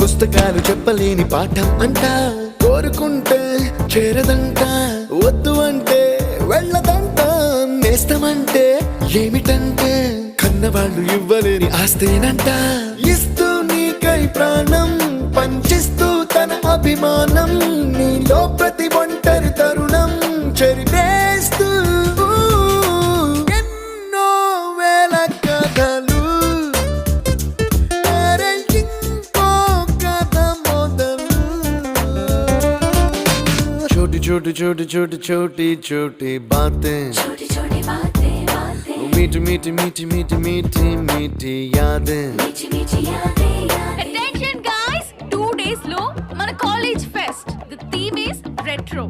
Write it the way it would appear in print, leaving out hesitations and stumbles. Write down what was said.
పుస్తకాలు చెప్పలేని పాఠం అంట, కోరుకుంటే చేరదంట, వద్దు అంటే వెళ్ళదంట, నేస్తమంటే ఏమిటంటే కన్నవాళ్ళు ఇవ్వలేని ఆస్తేనంట, ఇస్తూ నీకై ప్రాణం పంచిస్తూ తన అభిమానం, నీలో ప్రతి ఒంటరి తరుణం చెరిపేస్తూ ఎన్నో వేల కథలు, అరే ఇంకో కథ మొదలు. छोटी छोटी छोटी छोटी छोटी छोटी बातें, मीठी मीठी मीठी मीठी मीठी मीठी यादें. Attention guys, 2 days lo mana college fest. The theme is retro.